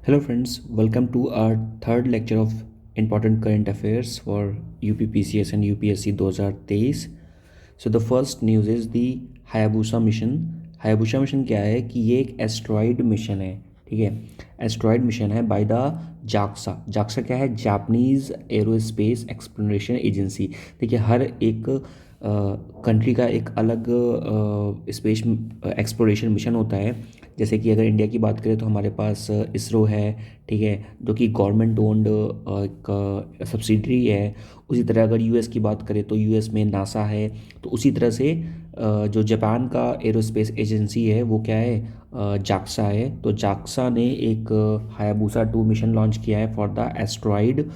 Hello friends, welcome to our third lecture of important current affairs for UPPCS and UPSC 2023. So the first news is the Hayabusa mission. Hayabusa mission क्या है कि ये एक asteroid mission है। ठीक है, asteroid mission है by the JAXA. JAXA क्या है? Japanese aerospace exploration agency. देखिए, हर एक कंट्री का एक अलग स्पेस एक्सप्लोरेशन मिशन होता है। जैसे कि अगर इंडिया की बात करें तो हमारे पास इसरो है, ठीक है, जो कि गवर्नमेंट ओन्ड एक सब्सिडरी है। उसी तरह अगर यूएस की बात करें तो यूएस में नासा है। तो उसी तरह से जो जापान का एरोस्पेस एजेंसी है वो क्या है? जाक्सा है। तो जाक्सा ने एक हायाबूसा 2 मिशन लॉन्च किया है फॉर द एस्ट्रॉइड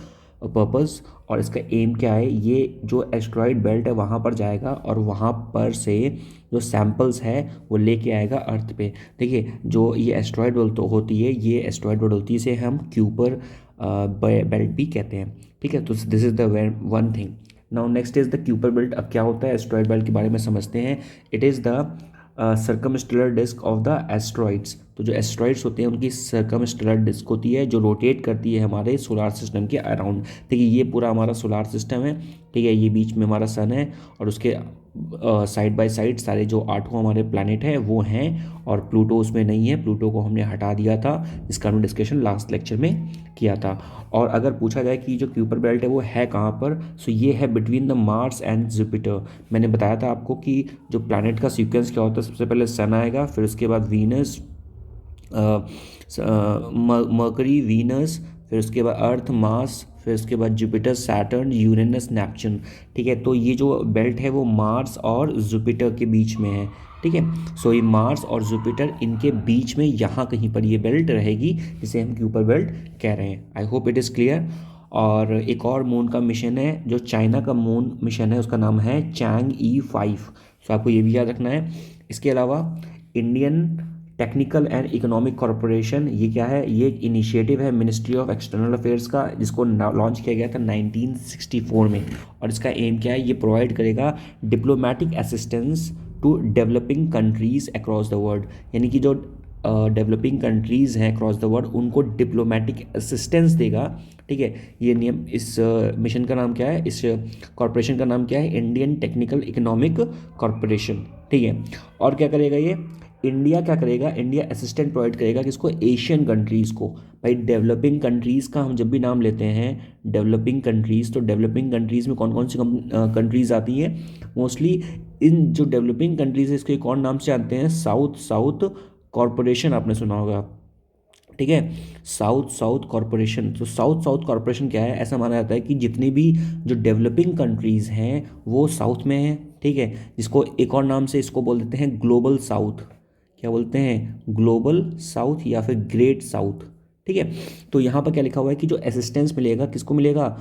पर्पस। और इसका एम क्या है? ये जो एस्ट्रॉइड बेल्ट है वहाँ पर जाएगा और वहाँ पर से जो सैंपल्स है वो लेके आएगा अर्थ पे। देखिए, जो ये एस्ट्रॉयड बेल्ट होती है, ये एस्ट्रॉयड बेल्ट होती है, इसे हम क्यूपर बेल्ट भी कहते हैं। ठीक है, तो this is the one thing. Now next is the Kuiper belt. अब क्या होता है एस्ट्रॉयड बेल्ट के बारे में समझते हैं। It is the circumstellar disc of the asteroids. तो जो एस्ट्रॉइड्स होते हैं उनकी सर्कमस्टेलर डिस्क होती है जो रोटेट करती है हमारे सोलार सिस्टम के अराउंड। देखिए, ये पूरा हमारा सोलार सिस्टम है। ठीक है, ये बीच में हमारा सन है और उसके साइड बाय साइड सारे जो 8 हमारे प्लैनेट हैं वो हैं। और प्लूटो उसमें नहीं है, प्लूटो को हमने हटा दिया था, जिसका हमने डिस्कशन लास्ट लेक्चर में किया था। और अगर पूछा जाए कि जो क्यूपर बेल्ट है वो है कहाँ पर, सो ये है between the Mars and Jupiter. मैंने बताया था आपको कि जो प्लैनेट का सीक्वेंस क्या होता है, सबसे पहले सन आएगा, फिर उसके बाद वीनस, मर्करी, वीनस, फिर उसके बाद अर्थ, मार्स, फिर उसके बाद जुपिटर, सैटर्न, यूरेनस, नेपच्यून। ठीक है, तो ये जो बेल्ट है वो मार्स और जुपिटर के बीच में है। ठीक है, सो ये मार्स और जुपिटर इनके बीच में यहाँ कहीं पर ये बेल्ट रहेगी, जिसे हम क्यूपर बेल्ट कह रहे हैं। I hope it is clear. और एक और मून का मिशन है, जो चाइना का मून मिशन है, उसका नाम है चैंग-ई 5। सो आपको ये भी याद रखना है। इसके अलावा Indian technical and economic corporation, ये क्या है? ये एक इनिशिएटिव है मिनिस्ट्री ऑफ एक्सटर्नल अफेयर्स का, जिसको लॉन्च किया गया था 1964 में। और इसका एम क्या है? ये प्रोवाइड करेगा diplomatic assistance to developing countries across the world. यानी कि जो डेवलपिंग कंट्रीज़ हैं अक्रॉस द वर्ल्ड उनको डिप्लोमेटिक असिस्टेंस देगा। ठीक है, ये नियम, इस मिशन का नाम क्या है, इस कॉरपोरेशन का नाम क्या है? Indian technical economic corporation. ठीक है, और क्या करेगा ये? इंडिया क्या करेगा? इंडिया असिस्टेंट प्रोवाइड करेगा किसको? एशियन कंट्रीज़ को। भाई, डेवलपिंग कंट्रीज़ का हम जब भी नाम लेते हैं, डेवलपिंग कंट्रीज़, तो डेवलपिंग कंट्रीज़ में कौन कौन सी कंट्रीज़ आती हैं? मोस्टली इन जो डेवलपिंग कंट्रीज़ है, इसको एक और नाम से जानते हैं, साउथ साउथ कॉरपोरेशन। आपने सुना होगा। ठीक है, साउथ साउथ कॉरपोरेशन। तो साउथ साउथ कॉरपोरेशन क्या है? ऐसा माना जाता है कि जितनी भी जो डेवलपिंग कंट्रीज़ हैं वो साउथ में हैं। ठीक है, जिसको एक और नाम से इसको बोल देते हैं ग्लोबल साउथ। क्या बोलते हैं? ग्लोबल साउथ या फिर ग्रेट साउथ। ठीक है, तो यहाँ पर क्या लिखा हुआ है कि जो असिस्टेंस मिलेगा किसको मिलेगा?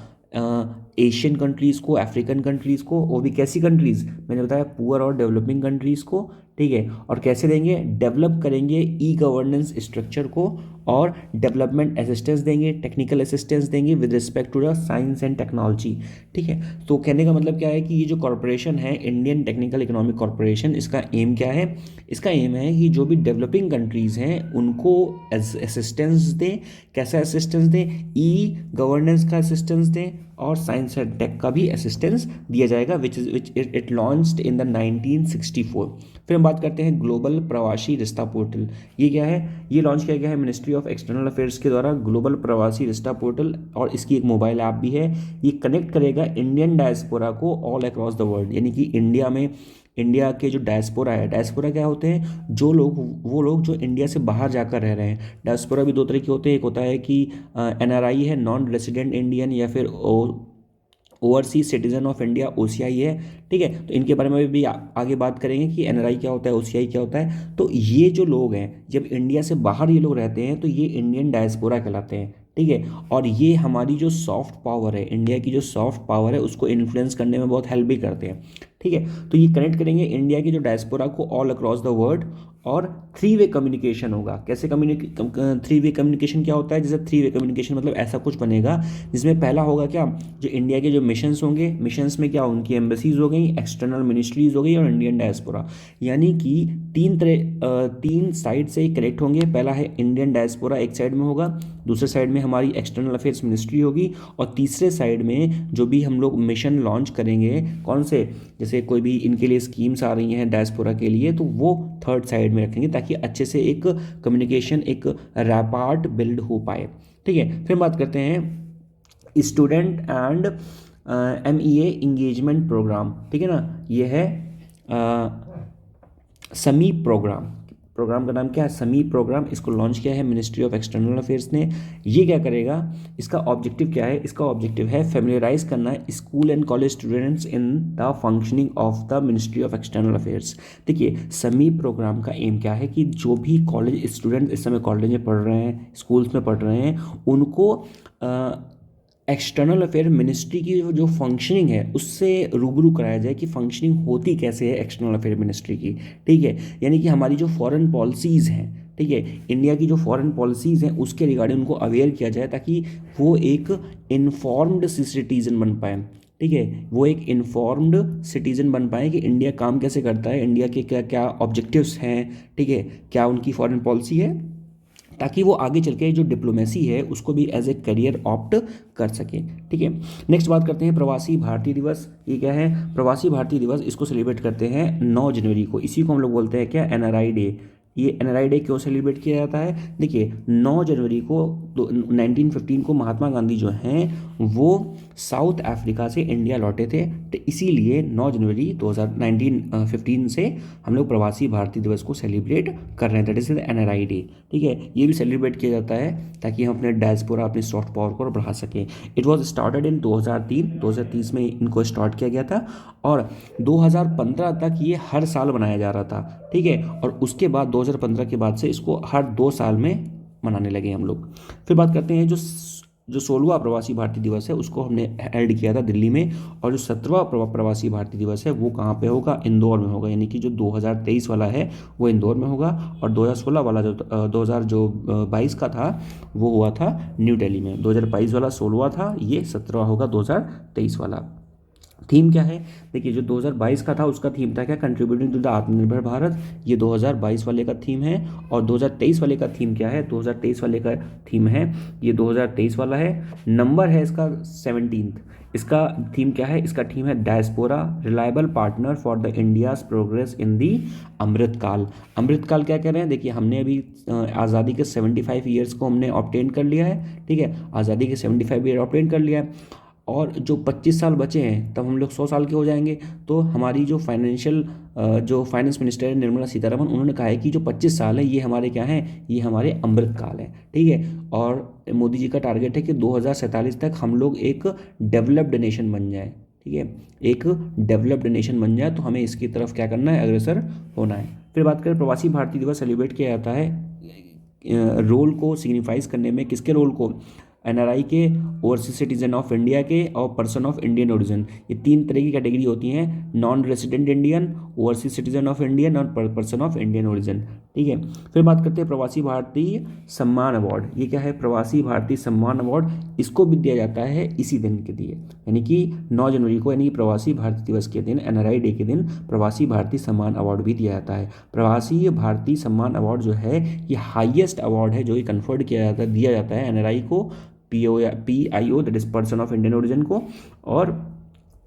एशियन कंट्रीज़ को, अफ्रीकन कंट्रीज़ को, वो भी कैसी कंट्रीज़? मैंने बताया पुअर और डेवलपिंग कंट्रीज़ को। ठीक है, और कैसे देंगे? डेवलप करेंगे ई गवर्नेंस स्ट्रक्चर को, और डेवलपमेंट असिस्टेंस देंगे, टेक्निकल असिस्टेंस देंगे with respect to the science and technology. ठीक है, तो कहने का मतलब क्या है कि ये जो कॉरपोरेशन है इंडियन टेक्निकल इकोनॉमिक कॉरपोरेशन, इसका एम क्या है? इसका एम है कि जो भी डेवलपिंग कंट्रीज़ हैं उनको असिस्टेंस दें। कैसा असिस्टेंस दें? ई गवर्नेंस का असिस्टेंस दें और साइंस एंड टेक का भी असिस्टेंस दिया जाएगा, which it launched in the 1964। फिर हम बात करते हैं ग्लोबल प्रवासी रिश्ता पोर्टल। ये क्या है? ये लॉन्च किया गया है मिनिस्ट्री ऑफ एक्सटर्नल अफेयर्स के द्वारा, ग्लोबल प्रवासी रिश्ता पोर्टल। और इसकी एक मोबाइल ऐप भी है। ये कनेक्ट करेगा इंडियन डायस्पोरा को ऑल अक्रॉस द वर्ल्ड। यानी कि इंडिया में, इंडिया के जो डायस्पोरा है, डायस्पोरा क्या होते हैं? जो लोग, वो लोग जो इंडिया से बाहर जाकर रह रहे हैं। डायस्पोरा भी 2 तरह के होते हैं। एक होता है कि एनआरआई है, नॉन रेसिडेंट इंडियन, या फिर overseas citizen of India, OCI है। ठीक है, तो इनके बारे में भी आगे बात करेंगे कि एनआरआई क्या होता है, ओसीआई क्या होता है। तो ये जो लोग हैं, जब इंडिया से बाहर ये लोग रहते हैं तो ये इंडियन डायस्पोरा कहलाते हैं। ठीक है, और ये हमारी जो सॉफ्ट पावर है, इंडिया की जो सॉफ्ट पावर है, उसको इन्फ्लुएंस करने में बहुत हेल्प भी करते हैं। ठीक है, तो ये कनेक्ट करेंगे इंडिया की जो डायस्पोरा को ऑल अक्रॉस द वर्ल्ड, और थ्री वे कम्युनिकेशन होगा। कैसे थ्री वे कम्युनिकेशन क्या होता है? जैसे थ्री वे कम्युनिकेशन मतलब ऐसा कुछ बनेगा जिसमें पहला होगा क्या, जो इंडिया के जो मिशंस होंगे, मिशंस में क्या उनकी एम्बेसीज हो गई, एक्सटर्नल मिनिस्ट्रीज हो गई और इंडियन डायस्पोरा, यानी कि तीन साइड से कलेक्ट होंगे। पहला है इंडियन डायस्पोरा एक साइड में होगा, दूसरे साइड में हमारी एक्सटर्नल अफेयर्स मिनिस्ट्री होगी, और तीसरे साइड में जो भी हम लोग मिशन लॉन्च करेंगे, कौन से, जैसे कोई भी इनके लिए स्कीम्स आ रही हैं डायस्पोरा के लिए, तो वो थर्ड साइड में रखेंगे ताकि अच्छे से एक कम्युनिकेशन, एक रैपार्ट बिल्ड हो पाए। ठीक है, फिर बात करते हैं student and MEA engagement program. ठीक है ना, ये है समीप प्रोग्राम। प्रोग्राम का नाम क्या है? समीप प्रोग्राम। इसको लॉन्च किया है मिनिस्ट्री ऑफ एक्सटर्नल अफेयर्स ने। ये क्या करेगा, इसका ऑब्जेक्टिव क्या है? इसका ऑब्जेक्टिव है फेमिलियराइज करना school and college students in the functioning of the ministry of external affairs. देखिए, समीप प्रोग्राम का एम क्या है कि जो भी कॉलेज स्टूडेंट इस समय कॉलेज में पढ़ रहे हैं, स्कूल्स में पढ़ रहे हैं, उनको एक्सटर्नल अफेयर मिनिस्ट्री की जो फंक्शनिंग है उससे रूबरू कराया जाए कि फंक्शनिंग होती कैसे है एक्सटर्नल अफेयर मिनिस्ट्री की। ठीक है, यानी कि हमारी जो फॉरेन पॉलिसीज़ हैं, ठीक है, इंडिया की जो फॉरेन पॉलिसीज़ हैं उसके रिगार्डिंग उनको अवेयर किया जाए ताकि वो एक इन्फॉर्म्ड सिटीज़न बन पाए। ठीक है, वो एक इन्फॉर्म्ड सिटीज़न बन पाए कि इंडिया काम कैसे करता है, इंडिया के क्या क्या ऑब्जेक्टिव्स हैं, ठीक है, क्या उनकी फॉरेन पॉलिसी है, ताकि वो आगे चल के जो डिप्लोमेसी है उसको भी एज ए करियर ऑप्ट कर सके। ठीक है, नेक्स्ट बात करते हैं प्रवासी भारतीय दिवस। ये क्या है? प्रवासी भारतीय दिवस, इसको सेलिब्रेट करते हैं 9 जनवरी को। इसी को हम लोग बोलते हैं क्या? NRI day. ये NRI डे क्यों सेलिब्रेट किया जाता है? देखिए, 9 जनवरी को 1915 को महात्मा गांधी जो हैं वो साउथ अफ्रीका से इंडिया लौटे थे, तो इसीलिए 9 जनवरी 1915 से हम लोग प्रवासी भारतीय दिवस को सेलिब्रेट कर रहे हैं, दैट इज NRI डे। ठीक है, ये भी सेलिब्रेट किया जाता है ताकि हम अपने डायस्पोरा, अपनी सॉफ्ट पावर को बढ़ा सकें। इट वॉज स्टार्टेड इन 2003 में इनको स्टार्ट किया गया था, और 2015 तक ये हर साल मनाया जा रहा था। ठीक है, और उसके बाद 2015 के बाद से इसको हर 2 साल में मनाने लगे हम लोग। फिर बात करते हैं जो 16वां प्रवासी भारतीय दिवस है उसको हमने ऐड किया था दिल्ली में, और जो 17वां प्रवासी भारतीय दिवस है वो कहाँ पे होगा? इंदौर में होगा। यानी कि जो 2023 वाला है वो इंदौर में होगा, और 2016 वाला जो 2022 का था वो हुआ था न्यू दिल्ली में। 2022 वाला 16वां था, ये 17वां होगा 2023 वाला। थीम क्या है? देखिए, जो 2022 का था उसका थीम था क्या? कंट्रीब्यूटिंग टू द आत्मनिर्भर भारत। ये 2022 वाले का थीम है। और 2023 वाले का थीम क्या है? 2023 वाले का थीम है, ये 2023 वाला है, नंबर है इसका 17th। इसका थीम क्या है? इसका थीम है diaspora reliable partner for the India's progress in the Amrit Kaal. Amrit Kaal क्या कह रहे हैं? देखिए, हमने अभी आज़ादी के 75 ईयर्स को हमने ऑब्टेन कर लिया है। ठीक है, आज़ादी के 75 ईयर ऑब्टेन कर लिया है, और जो 25 साल बचे हैं तब हम लोग 100 साल के हो जाएंगे। तो हमारी जो जो फाइनेंस मिनिस्टर है निर्मला सीतारमन, उन्होंने कहा है कि जो 25 साल है ये हमारे क्या हैं? ये हमारे अमृत काल है। ठीक है, और मोदी जी का टारगेट है कि 2047 तक हम लोग एक डेवलप्ड नेशन बन जाए। ठीक है, एक डेवलप्ड नेशन बन जाए, तो हमें इसकी तरफ क्या करना है? अग्रसर होना है। फिर बात करें प्रवासी भारतीय दिवस सेलिब्रेट किया जाता है रोल को सिग्निफाइज करने में, किसके रोल को? NRI के, ओवरसीज सिटीजन ऑफ इंडिया के, और पर्सन ऑफ इंडियन ओरिजिन। ये 3 तरह की कैटेगरी होती हैं, non resident Indian, overseas citizen of Indian और पर्सन ऑफ इंडियन ओरिजिन। ठीक है, फिर बात करते हैं प्रवासी भारतीय सम्मान अवार्ड। ये क्या है? प्रवासी भारतीय सम्मान अवार्ड, इसको भी दिया जाता है इसी दिन के लिए, यानी कि 9 जनवरी को, यानी कि प्रवासी भारतीय दिवस के दिन, NRI डे के दिन प्रवासी भारतीय सम्मान अवार्ड भी दिया जाता है। प्रवासी भारतीय सम्मान अवार्ड जो है ये हाईएस्ट अवार्ड है जो ये कन्फर्ड दिया जाता है NRI को, PIO that is person of Indian origin को, और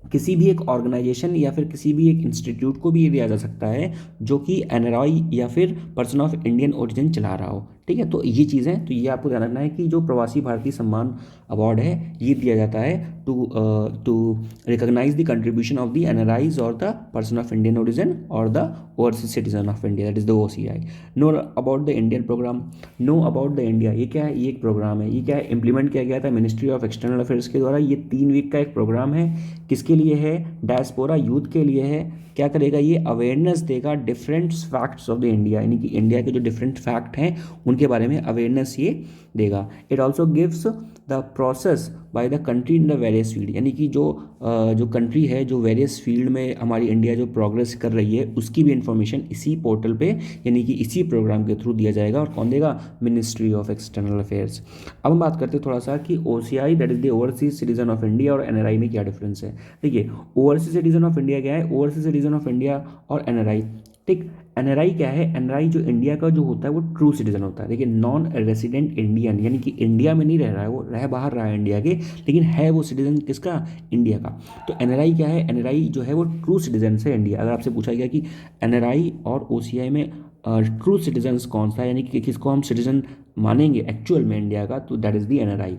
किसी भी एक ऑर्गेनाइजेशन या फिर किसी भी एक इंस्टीट्यूट को भी ये दिया जा सकता है जो कि NRI या फिर पर्सन ऑफ इंडियन ओरिजिन चला रहा हो। ठीक है, तो ये चीज़ें, तो ये आपको ध्यान रखना है कि जो प्रवासी भारतीय सम्मान अवार्ड है ये दिया जाता है to recognise the contribution of the NRIs और the person of Indian origin और the overseas citizen of India, that is the OCI। Know about the Indian programme, know about the India, ये क्या है? ये एक प्रोग्राम है। ये क्या है? इंप्लीमेंट किया गया था मिनिस्ट्री ऑफ एक्सटर्नल अफेयर्स के द्वारा। ये 3 वीक का एक प्रोग्राम है। किसके लिए है? डायस्पोरा यूथ के लिए है। क्या करेगा? ये अवेयरनेस देगा different facts of the India, यानी कि इंडिया के जो डिफरेंट फैक्ट हैं उन उनके बारे में अवेयरनेस ये देगा। It also gives the process by the country in the various field, यानी कि जो कंट्री है, जो वेरियस फील्ड में हमारी इंडिया जो प्रोग्रेस कर रही है उसकी भी इंफॉर्मेशन इसी पोर्टल पे यानी कि इसी प्रोग्राम के थ्रू दिया जाएगा। और कौन देगा? Ministry of external affairs. अब हम बात करते हैं थोड़ा सा कि OCI that is the overseas citizen of India और NRI में क्या डिफरेंस है। देखिए, ओवरसीज सिटीजन ऑफ इंडिया क्या है? ओवरसीज सिटीजन ऑफ इंडिया और NRI, ठीक। NRI क्या है? NRI जो इंडिया का जो होता है वो ट्रू सिटीजन होता है। देखिए, नॉन रेसिडेंट इंडियन, यानी कि इंडिया में नहीं रह रहा है, वो रह बाहर रहा है इंडिया के, लेकिन है वो सिटीजन किसका? इंडिया का। तो NRI क्या है? NRI जो है वो ट्रू सिटीजन से इंडिया। अगर आपसे पूछा गया कि NRI और OCI में ट्रू सिटीजन्स कौन सा है, यानी कि किसको हम सिटीजन मानेंगे एक्चुअल में इंडिया का, तो दैट इज़ दी NRI,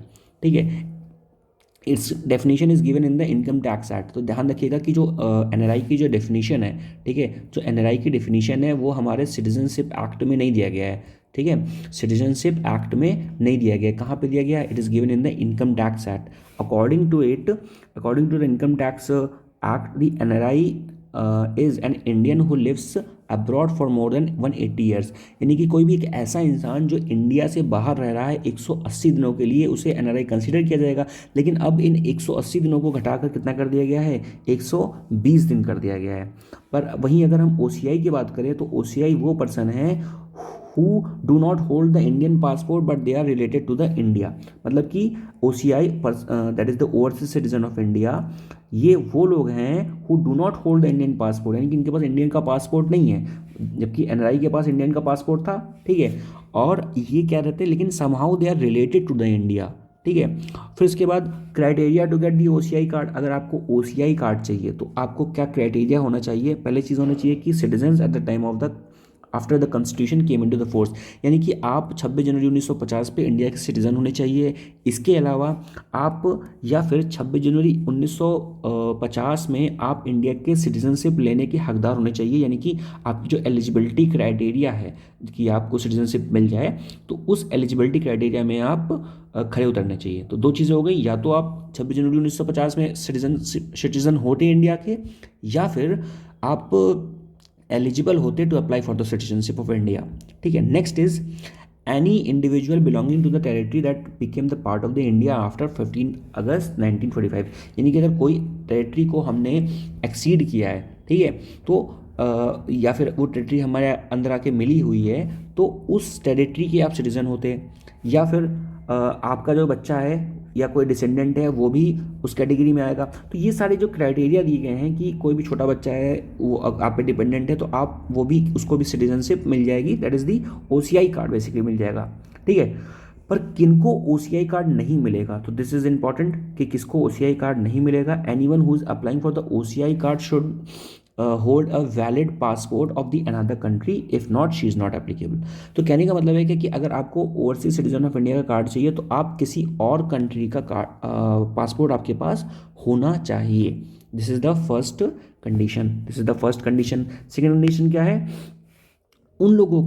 ठीक है। It's definition is given in the income tax act. तो ध्यान रखिएगा कि जो NRI की जो डेफिनेशन है, ठीक है, जो NRI की डेफिनेशन है वो हमारे सिटीजनशिप एक्ट में नहीं दिया गया है, ठीक है। सिटीजनशिप एक्ट में नहीं दिया गया। कहाँ पे दिया गया? It is given in the income tax act. According to the income tax act, the NRI is an Indian who lives abroad for more than 180 years, यानी कि कोई भी एक ऐसा इंसान जो इंडिया से बाहर रह रहा है 180 दिनों के लिए, उसे NRI कंसीडर किया जाएगा। लेकिन अब इन 180 दिनों को घटाकर कितना कर दिया गया है? 120 दिन कर दिया गया है। पर वहीं अगर हम OCI की बात करें तो OCI वो पर्सन है who do not hold the Indian passport but they are related to the India। मतलब कि OCI that is the overseas citizen of India, ये वो लोग हैं who do not hold the Indian passport, यानी कि इनके पास इंडियन का पासपोर्ट नहीं है, जबकि NRI के पास इंडियन का पासपोर्ट था, ठीक है। और ये क्या रहते हैं, लेकिन somehow they are related to the India, ठीक है। फिर इसके बाद criteria to get the OCI card. अगर आपको OCI कार्ड चाहिए तो आपको क्या क्राइटेरिया होना चाहिए? पहले चीज़ होना चाहिए कि citizens at the time of the after the constitution came into the force, यानी कि आप 26 जनवरी 1950 पे इंडिया के सिटीज़न होने चाहिए। इसके अलावा आप या फिर 26 जनवरी 1950 में आप इंडिया के सिटीजनशिप लेने के हकदार होने चाहिए, यानी कि आपकी जो एलिजिबिलिटी क्राइटेरिया है कि आपको सिटीजनशिप मिल जाए, तो उस एलिजिबिलिटी क्राइटेरिया में आप खड़े उतरने चाहिए। तो दो चीज़ें हो गई, या तो आप 26 जनवरी 1950 में सिटीजन होते इंडिया के, या फिर आप एलिजिबल होते to apply for the citizenship of India, ठीक है। Next is any individual belonging to the territory that became the part of the India after 15 August 1945, यानी कि अगर कोई टेरिटरी को हमने एक्सीड किया है, ठीक है, तो या फिर वो टेरिटरी हमारे अंदर आके मिली हुई है, तो उस टेरिटरी के आप सिटीजन होते, या फिर आपका जो बच्चा है या कोई डिसेंडेंट है वो भी उस कैटेगरी में आएगा। तो ये सारे जो क्राइटेरिया दिए गए हैं कि कोई भी छोटा बच्चा है वो आप पे डिपेंडेंट है, तो आप वो भी उसको भी सिटीजनशिप मिल जाएगी, that is the OCI card basically मिल जाएगा, ठीक है। पर किनको OCI कार्ड नहीं मिलेगा, तो दिस इज इंपॉर्टेंट कि किसको OCI कार्ड नहीं मिलेगा। Anyone who is applying for the OCI card should hold a valid passport of the another country, if not she is not applicable. तो कहने का मतलब है कि अगर आपको ओवरसीज सिटीजन ऑफ इंडिया का कार्ड चाहिए तो आप किसी और कंट्री का पासपोर्ट आपके पास होना चाहिए। This is the first condition, second condition क्या है? उन लोगों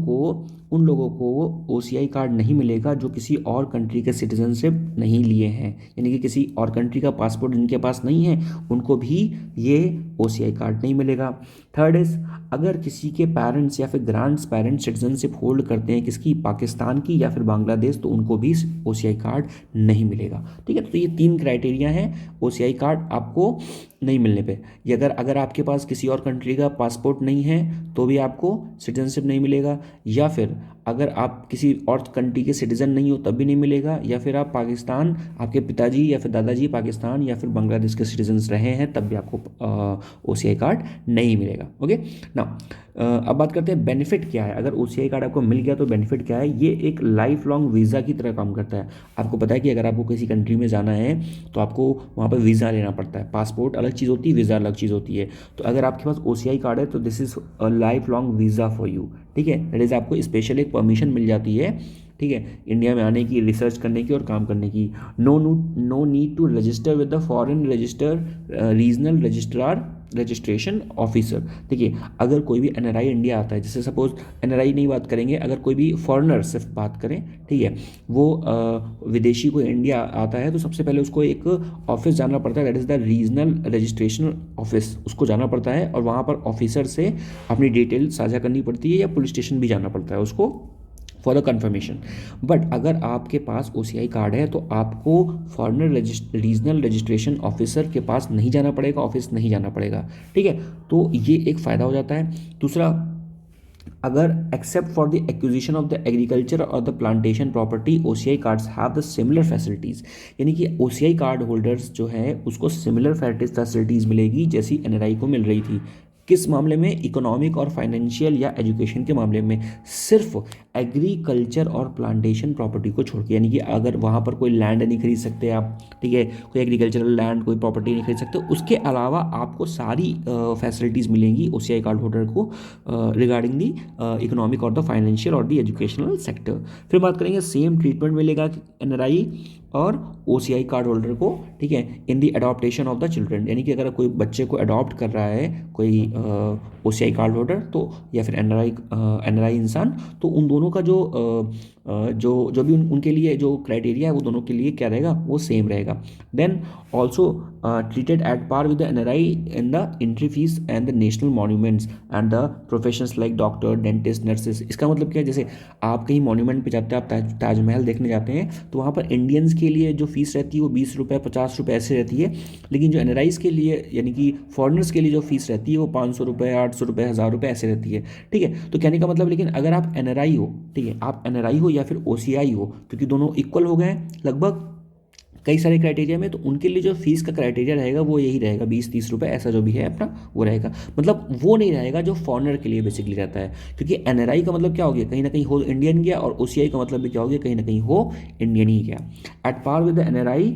को OCI कार्ड नहीं मिलेगा जो किसी और कंट्री के सिटीजनशिप नहीं लिए हैं, यानी कि किसी और कंट्री का पासपोर्ट जिनके पास नहीं है उनको भी ये OCI कार्ड नहीं मिलेगा। थर्ड इज अगर किसी के पेरेंट्स या फिर ग्रैंड पेरेंट्स सिटीजनशिप होल्ड करते हैं किसकी, पाकिस्तान की या फिर बांग्लादेश, तो उनको भी OCI कार्ड नहीं मिलेगा, ठीक है। तो ये 3 क्राइटेरिया हैं OCI कार्ड आपको नहीं मिलने पे। ये अगर आपके पास किसी और कंट्री का पासपोर्ट नहीं है तो भी आपको सिटीजनशिप नहीं मिलेगा, या फिर अगर आप किसी और कंट्री के सिटीजन नहीं हो तब भी नहीं मिलेगा, या फिर आप पाकिस्तान, आपके पिताजी या फिर दादाजी पाकिस्तान या फिर बांग्लादेश के सिटीजन्स रहे हैं तब भी आपको OCI कार्ड नहीं मिलेगा। ओके ना, अब बात करते हैं बेनिफिट क्या है। अगर OCI कार्ड आपको मिल गया तो बेनिफिट क्या है? ये एक लाइफ लॉन्ग वीज़ा की तरह काम करता है। आपको पता है कि अगर आपको किसी कंट्री में जाना है तो आपको वहाँ पर वीज़ा लेना पड़ता है। पासपोर्ट अलग चीज़ होती है, वीज़ा अलग चीज़ होती है। तो अगर आपके पास OCI कार्ड है तो this is a life long visa for you, ठीक है। दैट इज़ आपको स्पेशल एक परमिशन मिल जाती है, ठीक है, इंडिया में आने की, रिसर्च करने की और काम करने की। No need to register with the foreign regional registration officer. देखिए, अगर कोई भी NRI इंडिया आता है, जैसे सपोज NRI नहीं बात करेंगे, अगर कोई भी फॉरेनर सिर्फ बात करें, ठीक है, वो विदेशी को इंडिया आता है तो सबसे पहले उसको एक ऑफिस जाना पड़ता है, that is the regional registration office, उसको जाना पड़ता है और वहाँ पर ऑफिसर से अपनी डिटेल साझा करनी पड़ती है, या पुलिस स्टेशन भी जाना पड़ता है उसको। For the confirmation. बट अगर आपके पास OCI कार्ड है तो आपको फॉरेनर रीजनल रजिस्ट्रेशन ऑफिसर के पास नहीं जाना पड़ेगा, ऑफिस नहीं जाना पड़ेगा, ठीक है। तो ये एक फ़ायदा हो जाता है। दूसरा, अगर except for the acquisition of the agriculture और the plantation property OCI cards have the similar facilities, यानी कि OCI कार्ड होल्डर्स जो है उसको सिमिलर फैसिलिटीज़ मिलेगी जैसी NRI को मिल रही थी। किस मामले में? इकोनॉमिक और फाइनेंशियल या एजुकेशन के मामले में, सिर्फ एग्रीकल्चर और प्लांटेशन प्रॉपर्टी को छोड़ के, यानी कि अगर वहाँ पर कोई लैंड नहीं खरीद सकते आप, ठीक है, कोई एग्रीकल्चरल लैंड, कोई प्रॉपर्टी नहीं खरीद सकते, उसके अलावा आपको सारी फैसिलिटीज़ मिलेंगी OCI कार्ड होल्डर को रिगार्डिंग दी इकोनॉमिक और द फाइनेंशियल और द एजुकेशनल सेक्टर। फिर बात करेंगे सेम ट्रीटमेंट मिलेगा NRI और OCI कार्ड होल्डर को, ठीक है, इन दी अडॉप्टेशन ऑफ द चिल्ड्रन, यानी कि अगर कोई बच्चे को अडॉप्ट कर रहा है कोई OCI कार्ड होल्डर तो, या फिर NRI इंसान, तो उन दोनों का जो भी उनके लिए जो क्राइटेरिया है वो दोनों के लिए क्या रहेगा, वो सेम रहेगा। Then also treated at par with the NRI in the entry fees and the national monuments and the professions like doctor, dentist, nurses. इसका मतलब क्या है, जैसे आप कहीं मॉन्यूमेंट पे जाते हैं, आप ताजमहल देखने जाते हैं, तो वहाँ पर इंडियंस के लिए जो फीस रहती है वो 20 रुपये 50 रुपये ऐसे रहती है, लेकिन जो NRIs के लिए यानी कि फॉरेनर्स के लिए जो फीस रहती है वो 500 रुपये 800 रुपये 1000 रुपये ऐसे रहती है, ठीक है। तो कहने का मतलब, लेकिन अगर आप NRI हो, ठीक है, आप NRI हो या फिर OCI हो, क्योंकि दोनों इक्वल हो गए लगभग कई सारे क्राइटेरिया में, तो उनके लिए जो फीस का क्राइटेरिया रहेगा वो यही रहेगा, 20-30 रुपये ऐसा जो भी है अपना वो रहेगा। मतलब वो नहीं रहेगा जो फॉरेनर के लिए बेसिकली रहता है, क्योंकि NRI का मतलब क्या हो गया, कहीं ना कहीं हो इंडियन गया, और OCI का मतलब भी क्या हो गया, कहीं ना कहीं हो इंडियन ही गया। At par with the NRI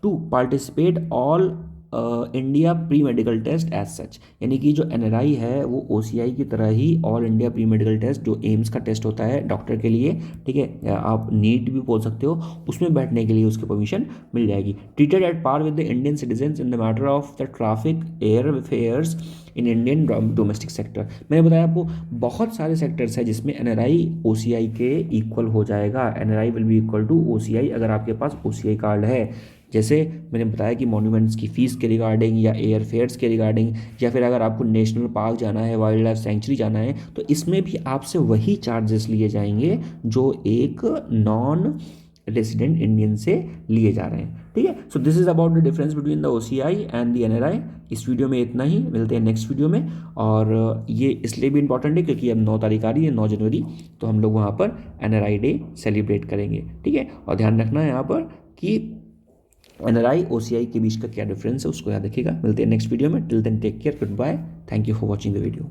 to participate all India pre medical test as such, यानी कि जो NRI है वो OCI की तरह ही all India pre medical test, जो एम्स का टेस्ट होता है डॉक्टर के लिए, ठीक है, या आप नीट भी बोल सकते हो, उसमें बैठने के लिए उसकी परमिशन मिल जाएगी। Treated at par with the Indian citizens in the matter of the traffic air fares in Indian domestic sector. मैंने बताया आपको बहुत सारे सेक्टर्स हैं जिसमें NRI OCI के इक्वल हो जाएगा। NRI will be equal to OCI अगर आपके पास OCI कार्ड है। जैसे मैंने बताया कि मॉन्यूमेंट्स की फ़ीस के रिगार्डिंग, या एयर फेयर्स के रिगार्डिंग, या फिर अगर आपको नेशनल पार्क जाना है, वाइल्ड लाइफ सेंचुरी जाना है, तो इसमें भी आपसे वही चार्जेस लिए जाएंगे जो एक नॉन रेजिडेंट इंडियन से लिए जा रहे हैं, ठीक है। So this is about the difference between the OCI and the NRI। इस वीडियो में इतना ही, मिलते हैं नेक्स्ट वीडियो में। और ये इसलिए भी इंपॉर्टेंट है क्योंकि अब 9 तारीख आ रही है, 9 जनवरी, तो हम लोग वहाँ पर NRI डे सेलिब्रेट करेंगे, ठीक है। और ध्यान रखना है यहाँ पर कि NRI OCI के बीच का क्या डिफरेंस है उसको याद रखिएगा। मिलते हैं नेक्स्ट वीडियो में। Till then take care, good bye, thank you for watching the video.